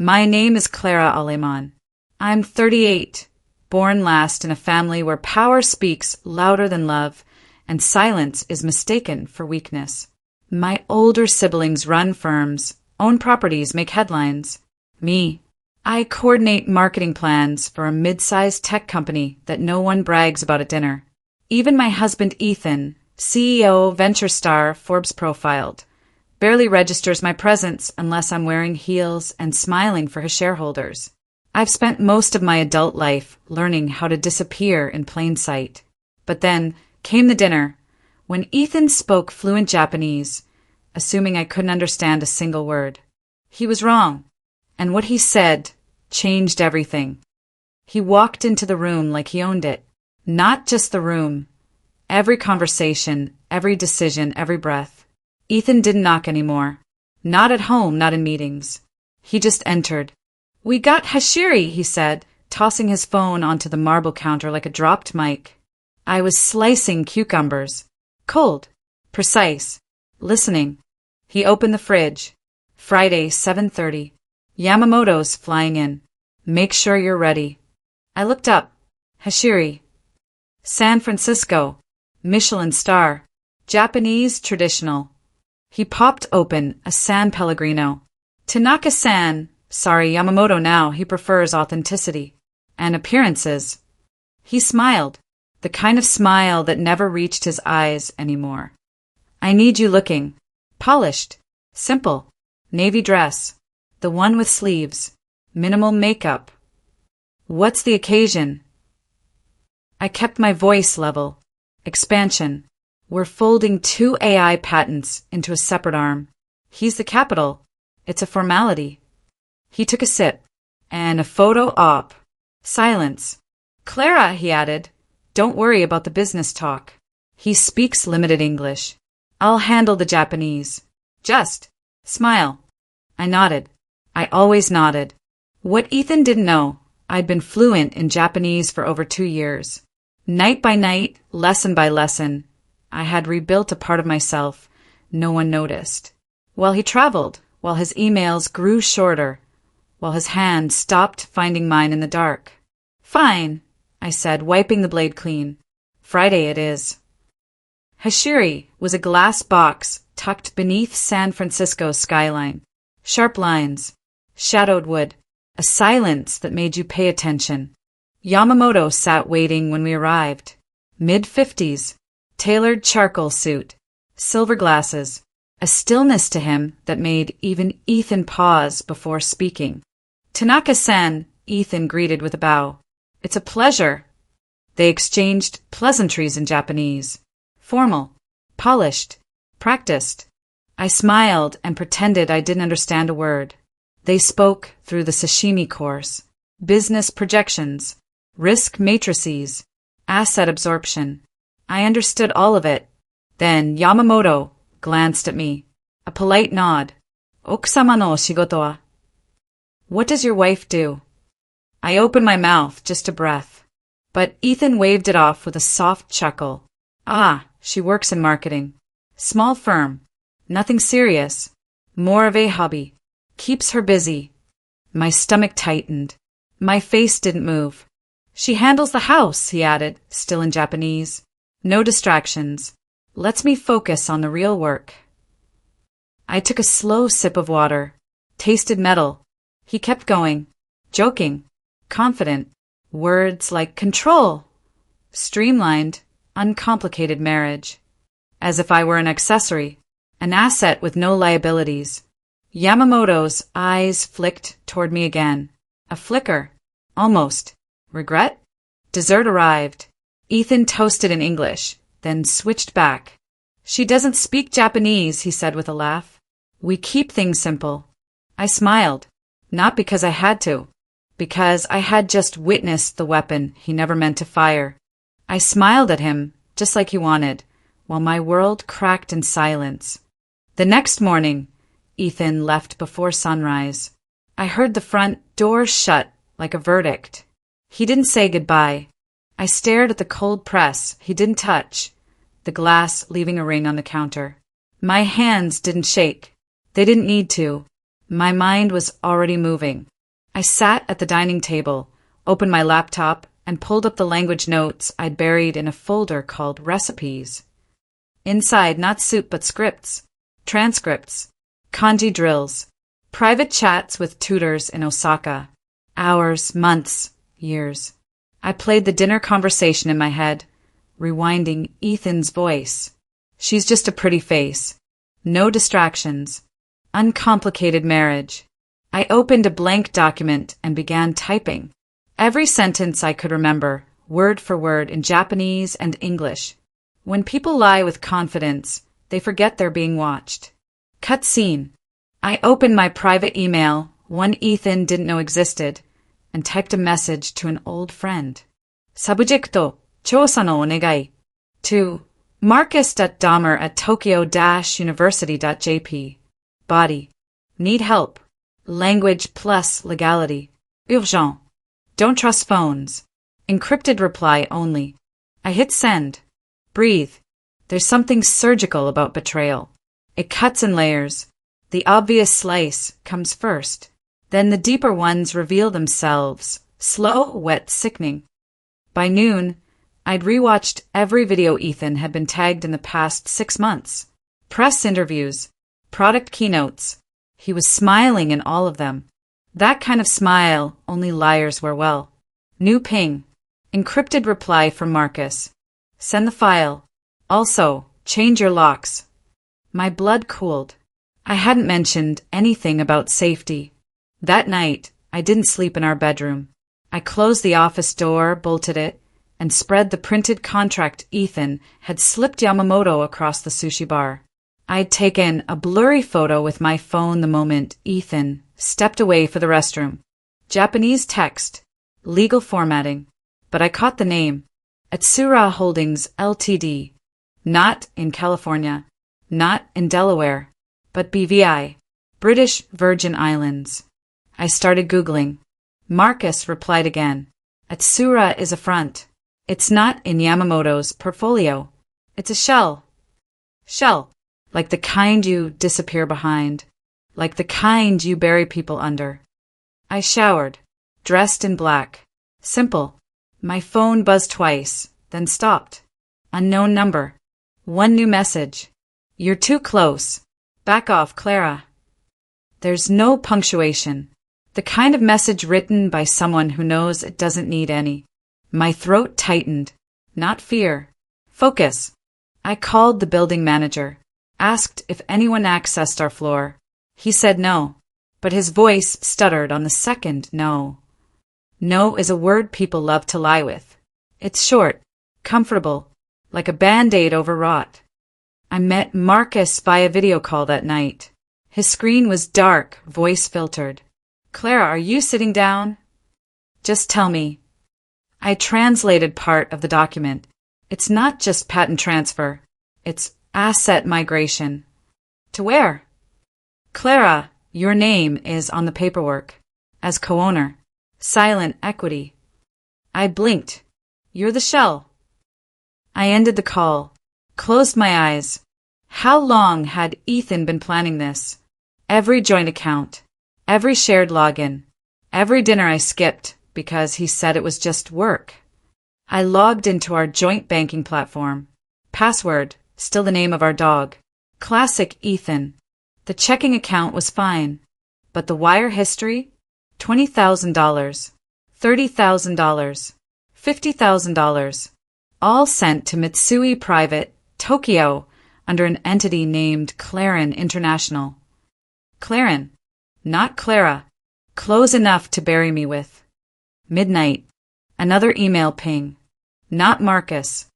My name is Clara Aleman. I'm 38, born last in a family where power speaks louder than love, and silence is mistaken for weakness. My older siblings run firms, own properties, make headlines. Me, I coordinate marketing plans for a mid-sized tech company that no one brags about at dinner. Even my husband Ethan, CEO, venture star, Forbes profiled, barely registers my presence unless I'm wearing heels and smiling for his shareholders. I've spent most of my adult life learning how to disappear in plain sight. But then came the dinner, when Ethan spoke fluent Japanese, assuming I couldn't understand a single word. He was wrong, and what he said changed everything. He walked into the room like he owned it. Not just the room. Every conversation, every decision, every breath. Ethan didn't knock anymore. Not at home, not in meetings. He just entered. "We got hashiri," he said, tossing his phone onto the marble counter like a dropped mic. I was slicing cucumbers. Cold. Precise. Listening. He opened the fridge. Friday, 7:30. Yamamoto's flying in. Make sure you're ready. I looked up. Hashiri. San Francisco. Michelin star. Japanese traditional. He popped open a San Pellegrino. Tanaka-san. Sorry, Yamamoto now. He prefers authenticity. And appearances. He smiled. The kind of smile that never reached his eyes anymore. I need you looking. Polished. Simple. Navy dress. The one with sleeves. Minimal makeup. What's the occasion? I kept my voice level. Expansion. We're folding 2 AI patents into a separate arm. He's the capital. It's a formality. He took a sip. And a photo op. Silence. Clara, he added. Don't worry about the business talk. He speaks limited English. I'll handle the Japanese. Just smile. I nodded. I always nodded. What Ethan didn't know, I'd been fluent in Japanese for over 2 years. Night by night, lesson by lesson, I had rebuilt a part of myself no one noticed. While he traveled, while his emails grew shorter, while his hand stopped finding mine in the dark. Fine, I said, wiping the blade clean. Friday it is. Hashiri was a glass box tucked beneath San Francisco's skyline. Sharp lines, shadowed wood, a silence that made you pay attention. Yamamoto sat waiting when we arrived. Mid-50s, tailored charcoal suit, silver glasses, a stillness to him that made even Ethan pause before speaking. Tanaka-san, Ethan greeted with a bow. It's a pleasure. They exchanged pleasantries in Japanese. Formal, polished, practiced. I smiled and pretended I didn't understand a word. They spoke through the sashimi course, business projections, risk matrices, asset absorption. I understood all of it. Then Yamamoto glanced at me. A polite nod. Okusama no shigoto wa? What does your wife do? I opened my mouth, just a breath. But Ethan waved it off with a soft chuckle. Ah, she works in marketing. Small firm. Nothing serious. More of a hobby. Keeps her busy. My stomach tightened. My face didn't move. She handles the house, he added, still in Japanese. No distractions. Lets me focus on the real work. I took a slow sip of water. Tasted metal. He kept going. Joking. Confident. Words like control. Streamlined, uncomplicated marriage. As if I were an accessory. An asset with no liabilities. Yamamoto's eyes flicked toward me again. A flicker. Almost. Regret? Dessert arrived. Ethan toasted in English, then switched back. She doesn't speak Japanese, he said with a laugh. We keep things simple. I smiled. Not because I had to. Because I had just witnessed the weapon he never meant to fire. I smiled at him, just like he wanted, while my world cracked in silence. The next morning, Ethan left before sunrise. I heard the front door shut like a verdict. He didn't say goodbye. I stared at the cold press he didn't touch, the glass leaving a ring on the counter. My hands didn't shake. They didn't need to. My mind was already moving. I sat at the dining table, opened my laptop, and pulled up the language notes I'd buried in a folder called Recipes. Inside, not soup but scripts, transcripts, kanji drills, private chats with tutors in Osaka. Hours, months, years. I played the dinner conversation in my head, rewinding Ethan's voice. She's just a pretty face. No distractions. Uncomplicated marriage. I opened a blank document and began typing. Every sentence I could remember, word for word in Japanese and English. When people lie with confidence, they forget they're being watched. Cut scene. I opened my private email, one Ethan didn't know existed, and typed a message to an old friend. Subjecto, chousa no onegai. To Marcus.Dahmer@Tokyo-University.jp. Body. Need help. Language plus legality. Urgent. Don't trust phones. Encrypted reply only. I hit send. Breathe. There's something surgical about betrayal. It cuts in layers. The obvious slice comes first. Then the deeper ones reveal themselves. Slow, wet, sickening. By noon, I'd rewatched every video Ethan had been tagged in the past 6 months. Press interviews. Product keynotes. He was smiling in all of them. That kind of smile only liars wear well. New ping. Encrypted reply from Marcus. Send the file. Also, change your locks. My blood cooled. I hadn't mentioned anything about safety. That night, I didn't sleep in our bedroom. I closed the office door, bolted it, and spread the printed contract Ethan had slipped Yamamoto across the sushi bar. I'd taken a blurry photo with my phone the moment Ethan stepped away for the restroom. Japanese text, legal formatting, but I caught the name. Atsura Holdings Ltd. Not in California, not in Delaware, but BVI, British Virgin Islands. I started Googling. Marcus replied again. Atsura is a front. It's not in Yamamoto's portfolio. It's a shell. Shell. Like the kind you disappear behind. Like the kind you bury people under. I showered, dressed in black. Simple. My phone buzzed twice, then stopped. Unknown number. One new message. You're too close. Back off, Clara. There's no punctuation. The kind of message written by someone who knows it doesn't need any. My throat tightened. Not fear. Focus. I called the building manager. Asked if anyone accessed our floor. He said no, but his voice stuttered on the second no. No is a word people love to lie with. It's short, comfortable, like a Band-Aid overwrought. I met Marcus via video call that night. His screen was dark, voice filtered. Clara, are you sitting down? Just tell me. I translated part of the document. It's not just patent transfer. It's asset migration. To where? Clara, your name is on the paperwork. As co-owner. Silent equity. I blinked. You're the shell. I ended the call. Closed my eyes. How long had Ethan been planning this? Every joint account. Every shared login. Every dinner I skipped because he said it was just work. I logged into our joint banking platform. Password, still the name of our dog. Classic Ethan. The checking account was fine. But the wire history? $20,000. $30,000. $50,000. All sent to Mitsui Private, Tokyo, under an entity named Clarin International. Clarin. Not Clara. Close enough to bury me with. Midnight. Another email ping. Not Marcus.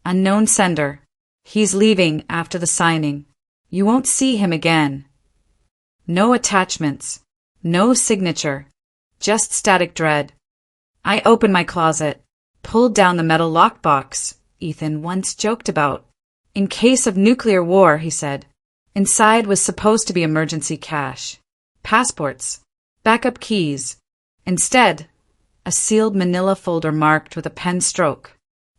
Unknown sender. He's leaving after the signing. You won't see him again. No attachments. No signature. Just static dread. I opened my closet. Pulled down the metal lockbox Ethan once joked about. In case of nuclear war, he said. Inside was supposed to be emergency cash. Passports. Backup keys. Instead, a sealed manila folder marked with a pen stroke.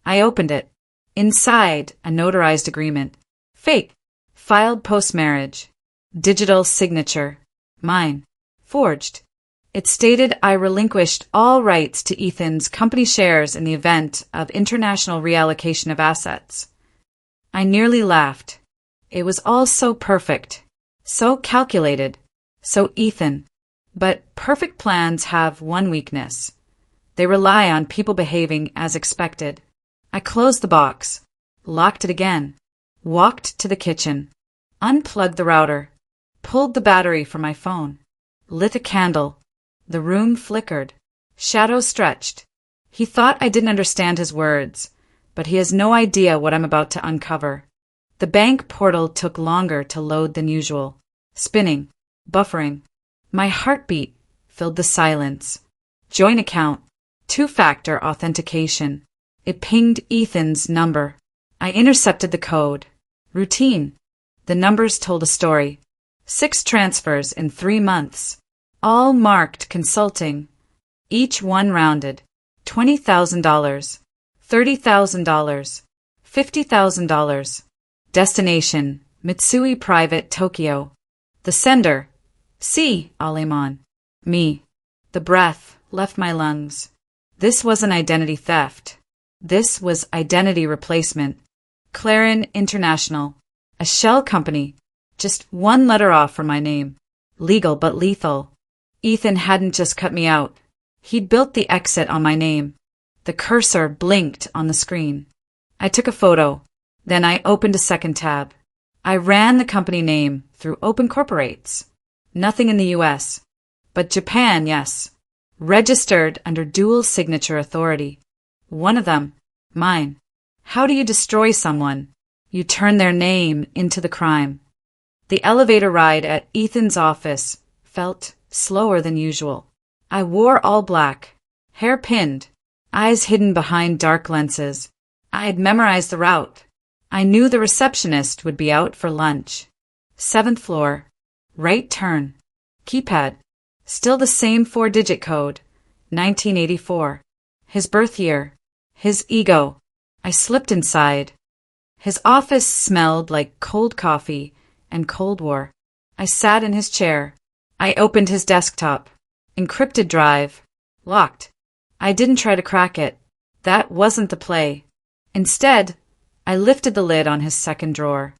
I opened it. Inside, a notarized agreement. Fake. Filed post-marriage. Digital signature. Mine. Forged. It stated I relinquished all rights to Ethan's company shares in the event of international reallocation of assets. I nearly laughed. It was all so perfect, so calculated, so Ethan. But perfect plans have one weakness. They rely on people behaving as expected. I closed the box, locked it again, walked to the kitchen, unplugged the router, pulled the battery from my phone, lit a candle. The room flickered. Shadows stretched. He thought I didn't understand his words, but he has no idea what I'm about to uncover. The bank portal took longer to load than usual, spinning, buffering. My heartbeat filled the silence. Joint account, two-factor authentication. It pinged Ethan's number. I intercepted the code. Routine. The numbers told a story. 6 transfers in 3 months. All marked consulting. Each one rounded. $20,000. $30,000. $50,000. Destination, Mitsui Private, Tokyo. The sender, C. Aleman. Me. The breath left my lungs. This wasn't identity theft. This was identity replacement. Clara International. A shell company. Just one letter off from my name. Legal but lethal. Ethan hadn't just cut me out. He'd built the exit on my name. The cursor blinked on the screen. I took a photo. Then I opened a second tab. I ran the company name through Open Corporates. Nothing in the US. But Japan, yes. Registered under dual signature authority. One of them, mine. How do you destroy someone? You turn their name into the crime. The elevator ride at Ethan's office felt slower than usual. I wore all black, hair pinned, eyes hidden behind dark lenses. I had memorized the route. I knew the receptionist would be out for lunch. 7th floor, right turn, keypad, still the same 4-digit code, 1984. His birth year, his ego. I slipped inside. His office smelled like cold coffee and Cold War. I sat in his chair. I opened his desktop. Encrypted drive. Locked. I didn't try to crack it. That wasn't the play. Instead, I lifted the lid on his second drawer.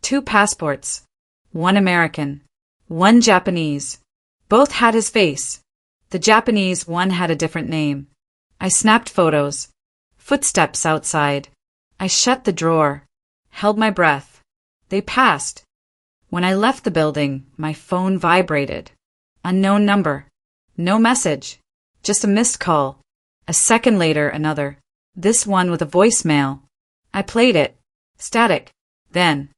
2 passports. 1 American. 1 Japanese. Both had his face. The Japanese one had a different name. I snapped photos. Footsteps outside. I shut the drawer. Held my breath. They passed. When I left the building, my phone vibrated. Unknown number. No message. Just a missed call. A second later, another. This one with a voicemail. I played it. Static. Then,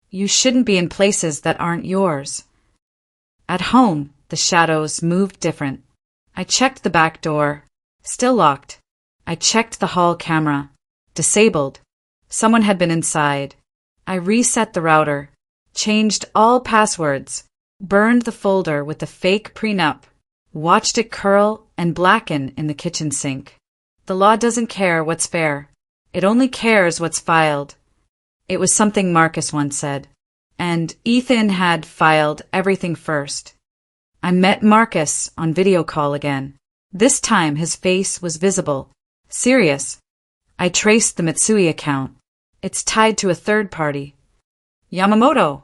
you shouldn't be in places that aren't yours. At home, the shadows moved different. I checked the back door. Still locked. I checked the hall camera. Disabled. Someone had been inside. I reset the router. Changed all passwords. Burned the folder with the fake prenup. Watched it curl and blacken in the kitchen sink. The law doesn't care what's fair. It only cares what's filed. It was something Marcus once said. And Ethan had filed everything first. I met Marcus on video call again. This time his face was visible. Serious. I traced the Mitsui account. It's tied to a third party. Yamamoto.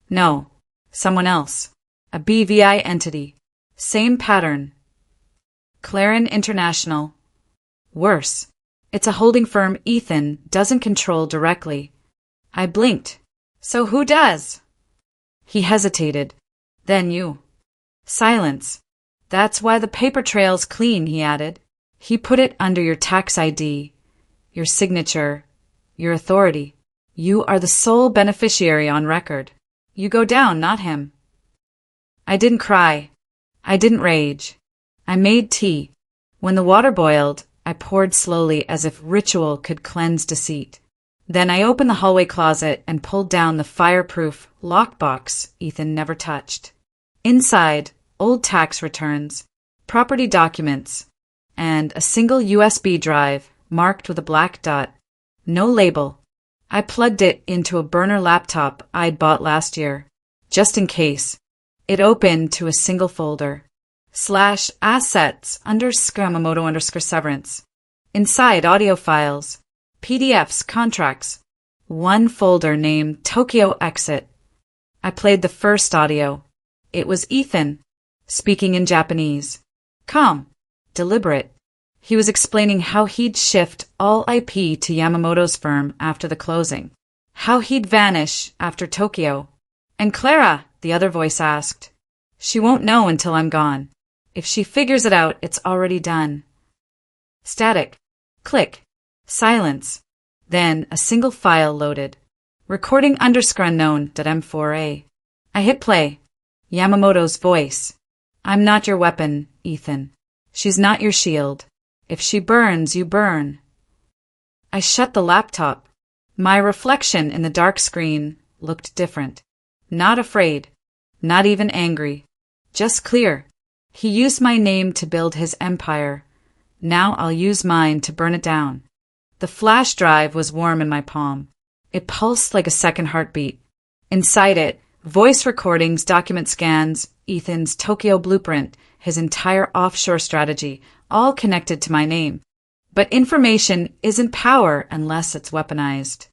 No. Someone else. A BVI entity. Same pattern. Clara International. Worse. It's a holding firm Ethan doesn't control directly. I blinked. So who does? He hesitated. Then you. Silence. That's why the paper trail's clean, he added. He put it under your tax ID, your signature, your authority. You are the sole beneficiary on record. You go down, not him. I didn't cry. I didn't rage. I made tea. When the water boiled, I poured slowly as if ritual could cleanse deceit. Then I opened the hallway closet and pulled down the fireproof lockbox Ethan never touched. Inside, old tax returns, property documents, and a single USB drive marked with a black dot. No label. I plugged it into a burner laptop I'd bought last year, just in case. It opened to a single folder. /assets _Yamamoto _severance. Inside, audio files, PDFs, contracts. One folder named Tokyo Exit. I played the first audio. It was Ethan, speaking in Japanese. Calm, deliberate. He was explaining how he'd shift all IP to Yamamoto's firm after the closing. How he'd vanish after Tokyo. And Clara, the other voice asked. She won't know until I'm gone. If she figures it out, it's already done. Static. Click. Silence. Then a single file loaded. Recording _unknown.m4a. I hit play. Yamamoto's voice. I'm not your weapon, Ethan. She's not your shield. If she burns, you burn. I shut the laptop. My reflection in the dark screen looked different. Not afraid. Not even angry. Just clear. He used my name to build his empire. Now I'll use mine to burn it down. The flash drive was warm in my palm. It pulsed like a second heartbeat. Inside it, voice recordings, document scans, Ethan's Tokyo blueprint, his entire offshore strategy, all connected to my name. But information isn't power unless it's weaponized.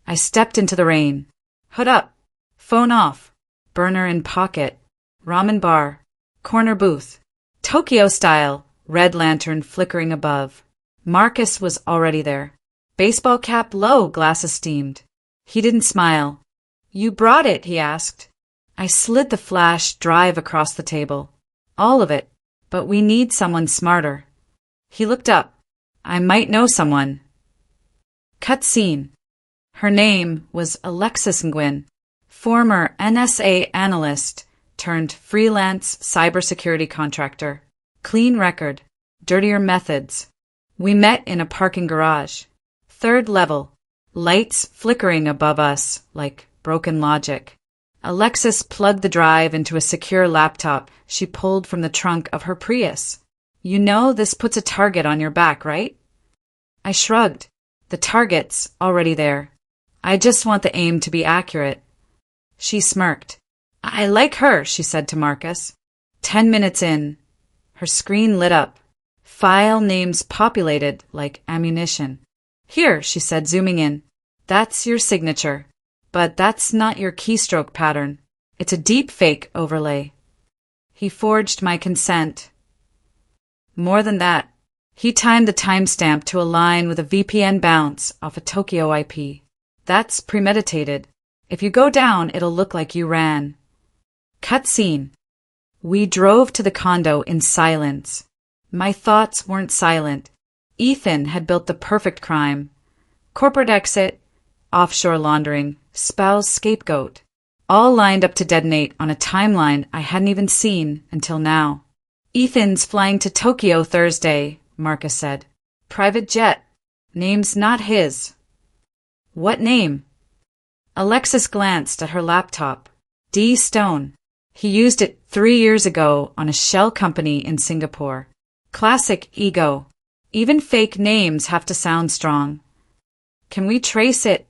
I stepped into the rain. Hood up. Phone off. Burner in pocket. Ramen bar. Corner booth. Tokyo style. Red lantern flickering above. Marcus was already there. Baseball cap low, glasses steamed. He didn't smile. You brought it, he asked. I slid the flash drive across the table. All of it. But we need someone smarter. He looked up. I might know someone. Cut scene. Her name was Alexis Nguyen, former NSA analyst turned freelance cybersecurity contractor. Clean record. Dirtier methods. We met in a parking garage. 3rd level. Lights flickering above us like broken logic. Alexis plugged the drive into a secure laptop she pulled from the trunk of her Prius. You know this puts a target on your back, right? I shrugged. The target's already there. I just want the aim to be accurate. She smirked. I like her, she said to Marcus. 10 minutes in. Her screen lit up. File names populated like ammunition. Here, she said, zooming in. That's your signature. But that's not your keystroke pattern. It's a deep fake overlay. He forged my consent. More than that, he timed the timestamp to align with a VPN bounce off a Tokyo IP. That's premeditated. If you go down, it'll look like you ran. Cut scene. We drove to the condo in silence. My thoughts weren't silent. Ethan had built the perfect crime. Corporate exit, offshore laundering, spouse scapegoat. All lined up to detonate on a timeline I hadn't even seen until now. Ethan's flying to Tokyo Thursday, Marcus said. Private jet. Name's not his. What name? Alexis glanced at her laptop. D. Stone. He used it 3 years ago on a shell company in Singapore. Classic ego. Even fake names have to sound strong. Can we trace it?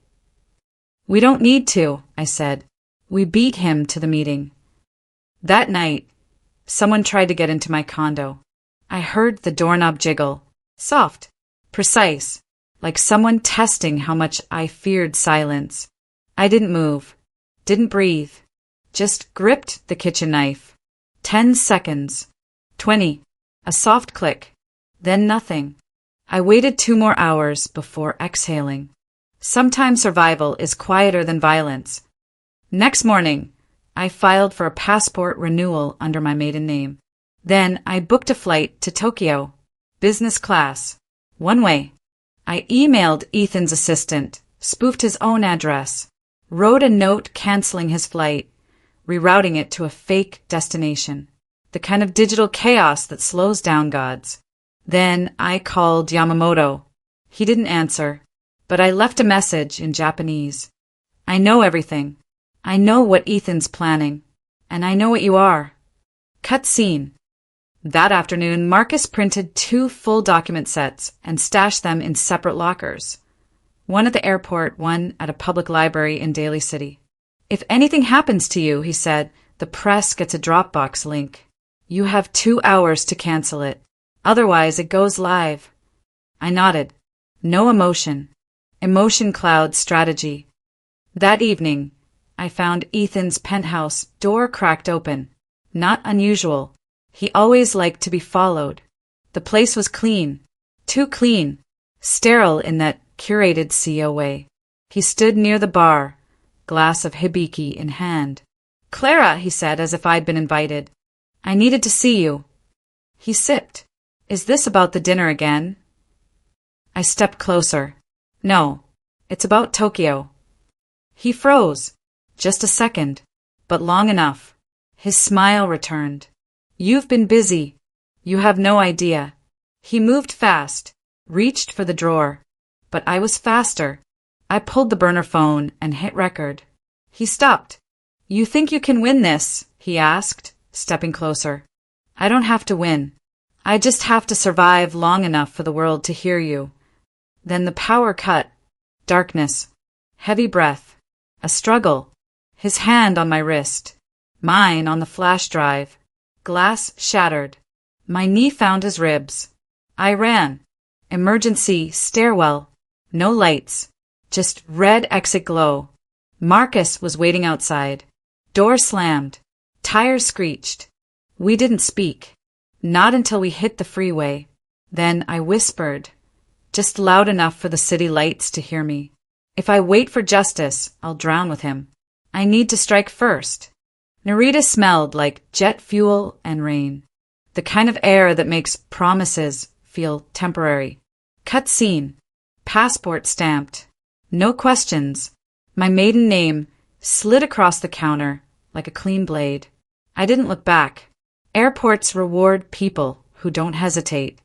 We don't need to, I said. We beat him to the meeting. That night, someone tried to get into my condo. I heard the doorknob jiggle. Soft. Precise. Like someone testing how much I feared silence. I didn't move. Didn't breathe. Just gripped the kitchen knife. 10 seconds. 20. A soft click. Then nothing. I waited 2 more hours before exhaling. Sometimes survival is quieter than violence. Next morning, I filed for a passport renewal under my maiden name. Then I booked a flight to Tokyo. Business class. One way. I emailed Ethan's assistant, spoofed his own address, wrote a note canceling his flight, rerouting it to a fake destination. The kind of digital chaos that slows down gods. Then I called Yamamoto. He didn't answer, but I left a message in Japanese. I know everything. I know what Ethan's planning. And I know what you are. Cut scene. That afternoon, Marcus printed 2 full document sets and stashed them in separate lockers. One at the airport, one at a public library in Daly City. If anything happens to you, he said, the press gets a Dropbox link. You have 2 hours to cancel it. Otherwise it goes live. I nodded. No emotion. Emotion clouds strategy. That evening, I found Ethan's penthouse door cracked open. Not unusual. He always liked to be followed. The place was clean. Too clean. Sterile in that curated CEO way. He stood near the bar, glass of hibiki in hand. Clara, he said as if I'd been invited. I needed to see you. He sipped. Is this about the dinner again? I stepped closer. No, it's about Tokyo. He froze. Just a second, but long enough. His smile returned. You've been busy. You have no idea. He moved fast, reached for the drawer. But I was faster. I pulled the burner phone and hit record. He stopped. You think you can win this? He asked, stepping closer. I don't have to win. I just have to survive long enough for the world to hear you. Then the power cut. Darkness. Heavy breath. A struggle. His hand on my wrist. Mine on the flash drive. Glass shattered. My knee found his ribs. I ran. Emergency stairwell. No lights. Just red exit glow. Marcus was waiting outside. Door slammed. Tires screeched. We didn't speak. Not until we hit the freeway. Then I whispered. Just loud enough for the city lights to hear me. If I wait for justice, I'll drown with him. I need to strike first. Narita smelled like jet fuel and rain. The kind of air that makes promises feel temporary. Cut scene. Passport stamped. No questions. My maiden name slid across the counter like a clean blade. I didn't look back. Airports reward people who don't hesitate.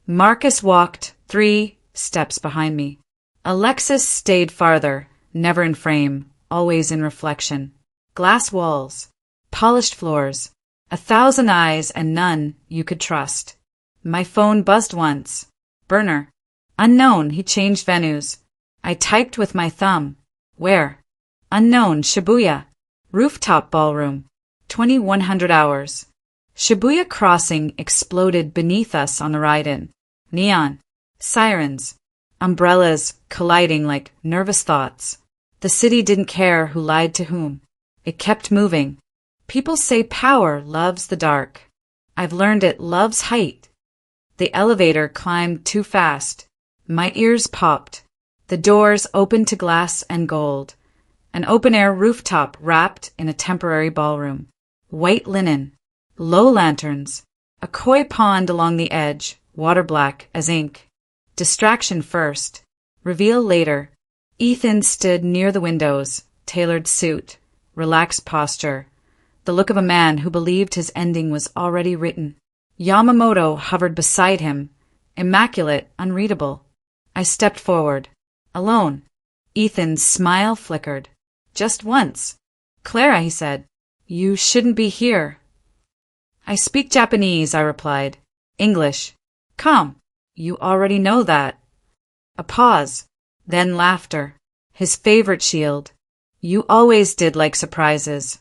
Marcus walked 3 steps behind me. Alexis stayed farther, never in frame, always in reflection. Glass walls. Polished floors. 1,000 eyes and none you could trust. My phone buzzed once. Burner. Unknown, he changed venues. I typed with my thumb. Where? Unknown, Shibuya. Rooftop ballroom. 2100 hours. Shibuya Crossing exploded beneath us on the ride-in. Neon. Sirens. Umbrellas colliding like nervous thoughts. The city didn't care who lied to whom. It kept moving. People say power loves the dark. I've learned it loves height. The elevator climbed too fast. My ears popped. The doors opened to glass and gold. An open-air rooftop wrapped in a temporary ballroom. White linen. Low lanterns. A koi pond along the edge, water black as ink. Distraction first. Reveal later. Ethan stood near the windows, tailored suit, relaxed posture. The look of a man who believed his ending was already written. Yamamoto hovered beside him, immaculate, unreadable. I stepped forward. Alone. Ethan's smile flickered. Just once. Clara, he said, you shouldn't be here. I speak Japanese, I replied. English. Come. You already know that. A pause. Then laughter. His favorite shield. You always did like surprises.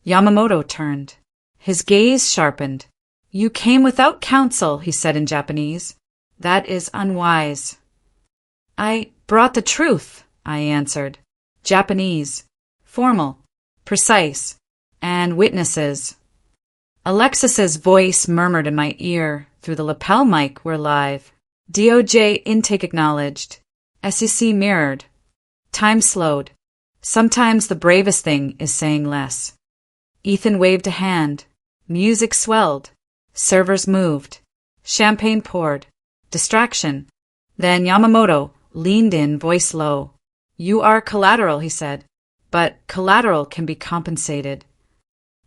Yamamoto turned. His gaze sharpened. You came without counsel, he said in Japanese. That is unwise. I brought the truth, I answered. Japanese. Formal. Precise. And witnesses. Alexis's voice murmured in my ear through the lapel mic. We're live. DOJ intake acknowledged. SEC mirrored. Time slowed. Sometimes the bravest thing is saying less. Ethan waved a hand. Music swelled. Servers moved. Champagne poured. Distraction. Then Yamamoto leaned in, voice low. You are collateral, he said. But collateral can be compensated.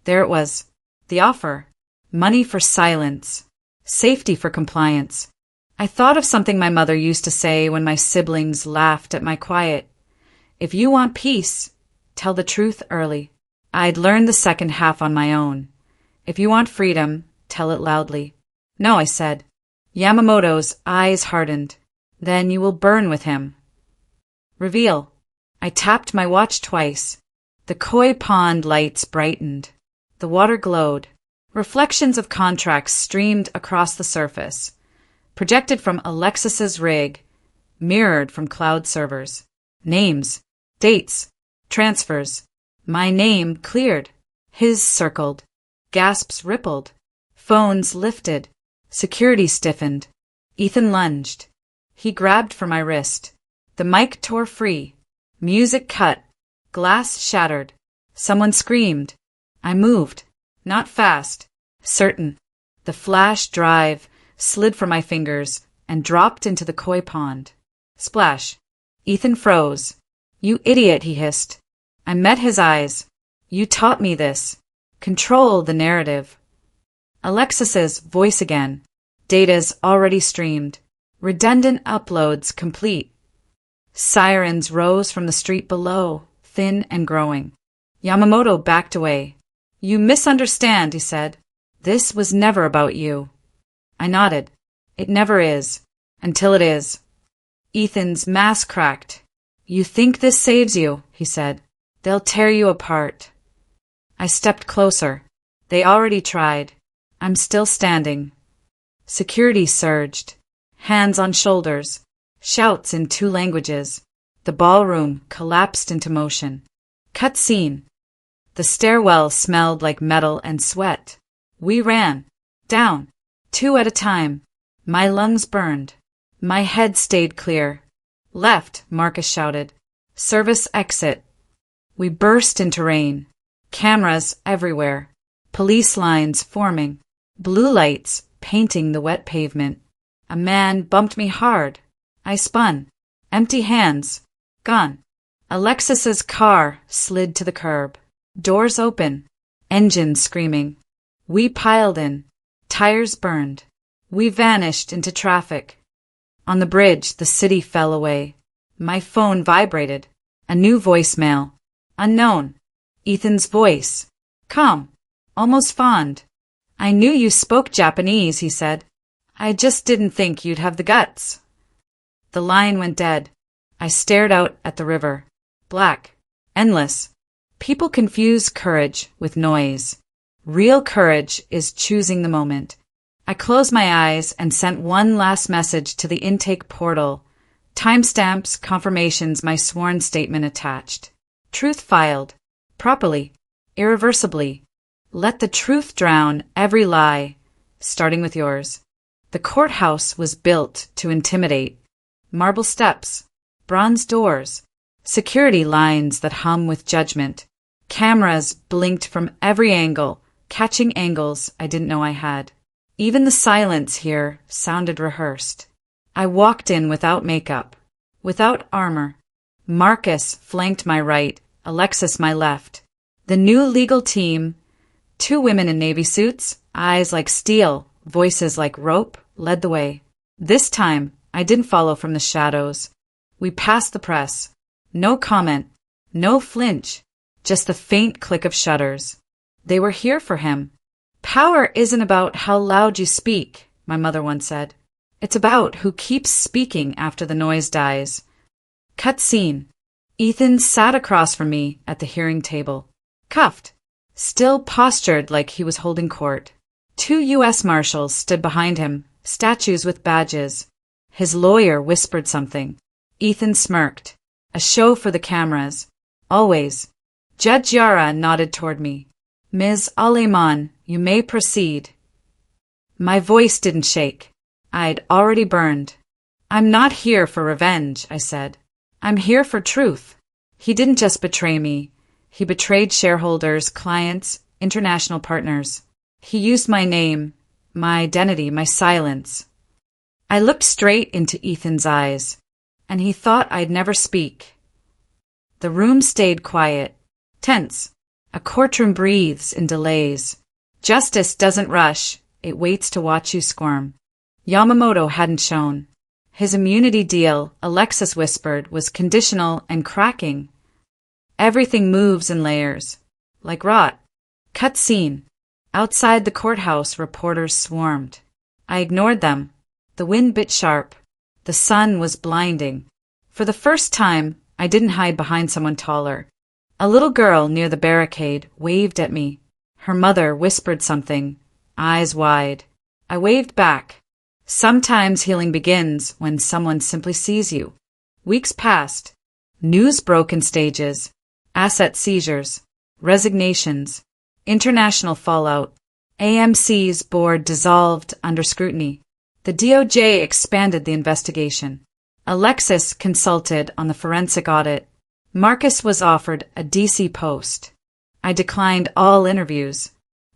There it was. The offer. Money for silence. Safety for compliance. I thought of something my mother used to say when my siblings laughed at my quiet. If you want peace, tell the truth early. I'd learned the second half on my own. If you want freedom, tell it loudly. No, I said. Yamamoto's eyes hardened. Then you will burn with him. Reveal. I tapped my watch twice. The koi pond lights brightened. The water glowed. Reflections of contracts streamed across the surface, projected from Alexis's rig, mirrored from cloud servers. Names, dates, transfers. My name cleared. His circled. Gasps rippled. Phones lifted. Security stiffened. Ethan lunged. He grabbed for my wrist. The mic tore free. Music cut. Glass shattered. Someone screamed. I moved. Not fast. Certain. The flash drive slid from my fingers and dropped into the koi pond. Splash. Ethan froze. You idiot, he hissed. I met his eyes. You taught me this. Control the narrative. Alexis's voice again. Data's already streamed. Redundant uploads complete. Sirens rose from the street below, thin and growing. Yamamoto backed away. You misunderstand, he said. This was never about you. I nodded. It never is. Until it is. Ethan's mask cracked. You think this saves you, he said. They'll tear you apart. I stepped closer. They already tried. I'm still standing. Security surged. Hands on shoulders. Shouts in 2 languages. The ballroom collapsed into motion. Cut scene. The stairwell smelled like metal and sweat. We ran. Down. 2 at a time. My lungs burned. My head stayed clear. Left, Marcus shouted. Service exit. We burst into rain. Cameras everywhere. Police lines forming. Blue lights painting the wet pavement. A man bumped me hard. I spun. Empty hands. Gone. Alexis's car slid to the curb. Doors open. Engines screaming. We piled in. Tires burned. We vanished into traffic. On the bridge, the city fell away. My phone vibrated. A new voicemail. Unknown. Ethan's voice. Calm. Almost fond. I knew you spoke Japanese, he said. I just didn't think you'd have the guts. The line went dead. I stared out at the river. Black. Endless. People confuse courage with noise. Real courage is choosing the moment. I closed my eyes and sent one last message to the intake portal. Timestamps, confirmations, my sworn statement attached. Truth filed. Properly. Irreversibly. Let the truth drown every lie, starting with yours. The courthouse was built to intimidate. Marble steps. Bronze doors. Security lines that hum with judgment. Cameras blinked from every angle, catching angles I didn't know I had. Even the silence here sounded rehearsed. I walked in without makeup, without armor. Marcus flanked my right, Alexis my left. The new legal team, 2 women in navy suits, eyes like steel, voices like rope, led the way. This time, I didn't follow from the shadows. We passed the press. No comment, no flinch, just the faint click of shutters. They were here for him. Power isn't about how loud you speak, my mother once said. It's about who keeps speaking after the noise dies. Cut scene. Ethan sat across from me at the hearing table. Cuffed. Still postured like he was holding court. 2 U.S. Marshals stood behind him, statues with badges. His lawyer whispered something. Ethan smirked. A show for the cameras. Always. Judge Yara nodded toward me. Ms. Aleman, you may proceed. My voice didn't shake. I'd already burned. I'm not here for revenge, I said. I'm here for truth. He didn't just betray me. He betrayed shareholders, clients, international partners. He used my name, my identity, my silence. I looked straight into Ethan's eyes, and he thought I'd never speak. The room stayed quiet, tense. A courtroom breathes in delays. Justice doesn't rush. It waits to watch you squirm. Yamamoto hadn't shown. His immunity deal, Alexis whispered, was conditional and cracking. Everything moves in layers. Like rot. Cut scene. Outside the courthouse, reporters swarmed. I ignored them. The wind bit sharp. The sun was blinding. For the first time, I didn't hide behind someone taller. A little girl near the barricade waved at me. Her mother whispered something, eyes wide. I waved back. Sometimes healing begins when someone simply sees you. Weeks passed. News broke in stages. Asset seizures. Resignations. International fallout. AMC's board dissolved under scrutiny. The DOJ expanded the investigation. Alexis consulted on the forensic audit. Marcus was offered a DC post. I declined all interviews.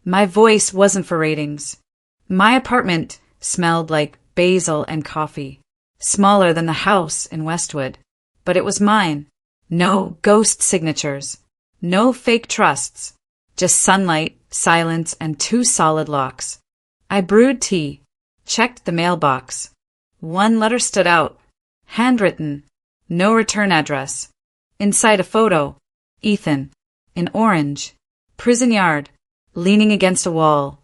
My voice wasn't for ratings. My apartment smelled like basil and coffee, smaller than the house in Westwood. But it was mine. No ghost signatures. No fake trusts. Just sunlight, silence, and 2 solid locks. I brewed tea, checked the mailbox. 1 letter stood out. Handwritten. No return address. Inside a photo. Ethan. In orange. Prison yard. Leaning against a wall.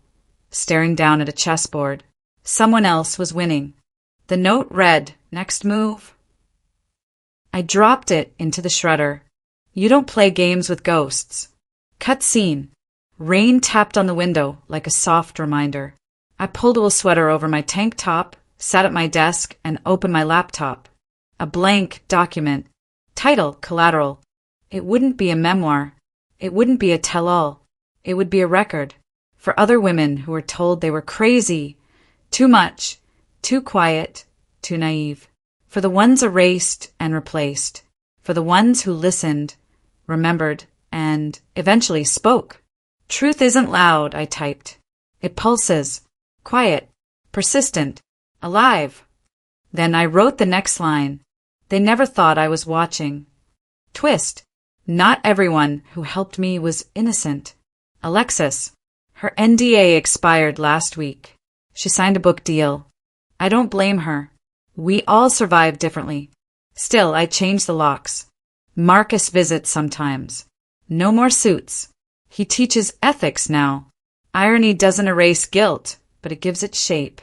Staring down at a chessboard. Someone else was winning. The note read, "Next move." I dropped it into the shredder. You don't play games with ghosts. Cut scene. Rain tapped on the window like a soft reminder. I pulled a wool sweater over my tank top, sat at my desk, and opened my laptop. A blank document. Title, collateral. It wouldn't be a memoir. It wouldn't be a tell-all. It would be a record. For other women who were told they were crazy, too much, too quiet, too naive. For the ones erased and replaced. For the ones who listened, remembered, and eventually spoke. Truth isn't loud, I typed. It pulses. Quiet. Persistent. Alive. Then I wrote the next line. They never thought I was watching. Twist. Not everyone who helped me was innocent. Alexis. Her NDA expired last week. She signed a book deal. I don't blame her. We all survive differently. Still, I changed the locks. Marcus visits sometimes. No more suits. He teaches ethics now. Irony doesn't erase guilt, but it gives it shape.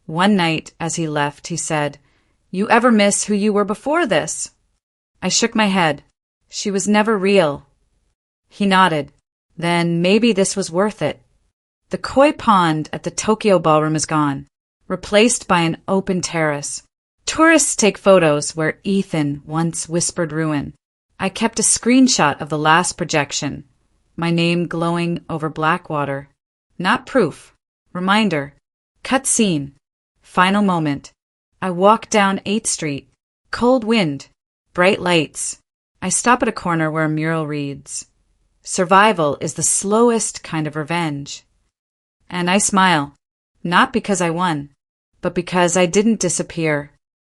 One night, as he left, he said, "You ever miss who you were before this?" I shook my head. She was never real. He nodded. Then maybe this was worth it. The koi pond at the Tokyo Ballroom is gone, replaced by an open terrace. Tourists take photos where Ethan once whispered ruin. I kept a screenshot of the last projection, my name glowing over black water. Not proof. Reminder. Cut scene. Final moment. I walk down 8th Street. Cold wind. Bright lights. I stop at a corner where a mural reads, "Survival is the slowest kind of revenge." And I smile. Not because I won, but because I didn't disappear.